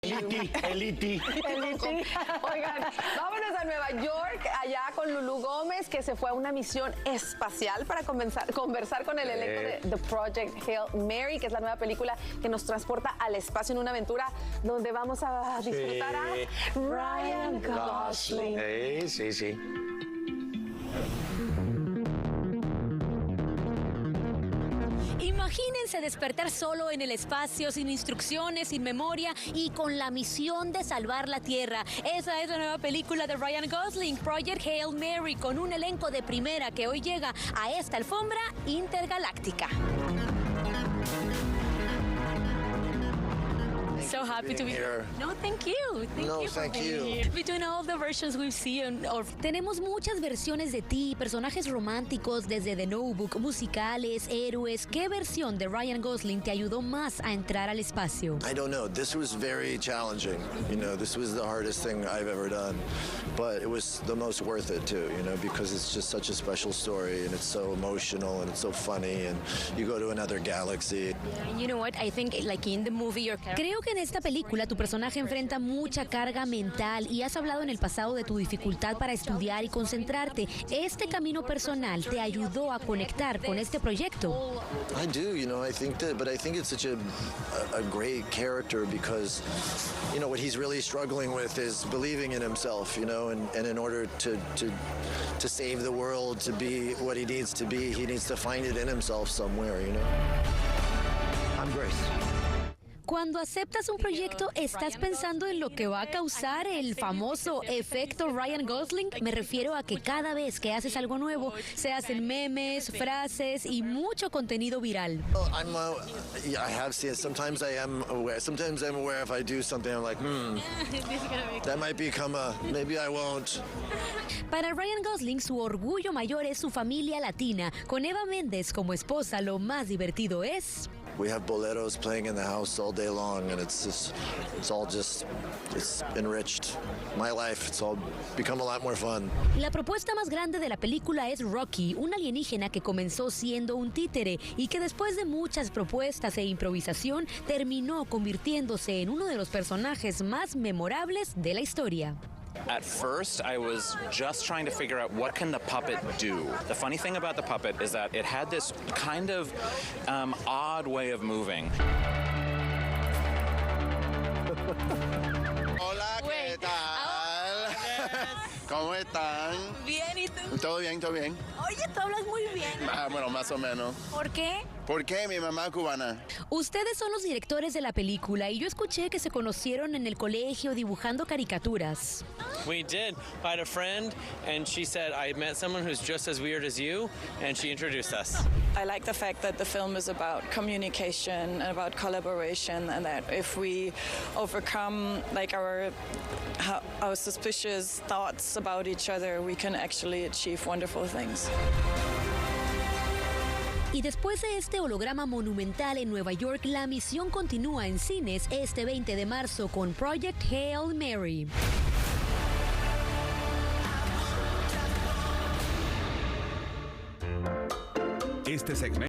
Eliti. Oigan, vámonos a Nueva York, allá con Lulú Gómez, que se fue a una misión espacial para conversar con el elenco de The Project Hail Mary, que es la nueva película que nos transporta al espacio en una aventura donde vamos a disfrutar a Ryan Gosling. Sí. Imagínense despertar solo en el espacio, sin instrucciones, sin memoria y con la misión de salvar la Tierra. Esa es la nueva película de Ryan Gosling, Project Hail Mary, con un elenco de primera que hoy llega a esta alfombra intergaláctica. So happy to be here. No, thank you. Thank you. Between all the versions we've seen, tenemos muchas versiones de ti, personajes románticos desde The Notebook, musicales, héroes. ¿Qué versión de Ryan Gosling te ayudó más a entrar al espacio? I don't know. This was very challenging. This was the hardest thing I've ever done, but it was the most worth it too. Because it's just such a special story and it's so emotional and it's so funny and you go to another galaxy. You know what? I think like in the movie your character. Creo que en esta película tu personaje enfrenta mucha carga mental y has hablado en el pasado de tu dificultad para estudiar y concentrarte. ¿Este camino personal te ayudó a conectar con este proyecto? I do, I think that, but I think it's such a great character because, what he's really struggling with is believing in himself, and in order to save the world, to be what he needs to be, he needs to find it in himself somewhere, I'm Grace. Cuando aceptas un proyecto, ¿estás pensando en lo que va a causar el famoso efecto Ryan Gosling? Me refiero a que cada vez que haces algo nuevo, se hacen memes, frases y mucho contenido viral. I have seen it. Sometimes I am aware. Sometimes I'm aware if I do something, I'm like, that might become maybe I won't. Para Ryan Gosling, su orgullo mayor es su familia latina. Con Eva Méndez como esposa, lo más divertido es... We have boleros playing in the house all day long, and it's enriched my life. It's all become a lot more fun. La propuesta más grande de la película es Rocky, un alienígena que comenzó siendo un títere y que después de muchas propuestas e improvisación terminó convirtiéndose en uno de los personajes más memorables de la historia. At first, I was just trying to figure out what can the puppet do. The funny thing about the puppet is that it had this kind of odd way of moving. Hola, ¿qué tal? ¿Cómo están? Bien, ¿y tú? Todo bien, todo bien. Oye, tú hablas muy bien. Bueno, más o menos. ¿Por qué? ¿Por qué? Mi mamá es cubana. Ustedes son los directores de la película y yo escuché que se conocieron en el colegio dibujando caricaturas. We did. I had a friend, and she said, I met someone who's just as weird as you, and she introduced us. I like the fact that the film is about communication and about collaboration, and that if we overcome our suspicious thoughts about each other, we can actually achieve wonderful things. Y después de este holograma monumental en Nueva York, la misión continúa en cines este 20 de marzo con Project Hail Mary. Este segmento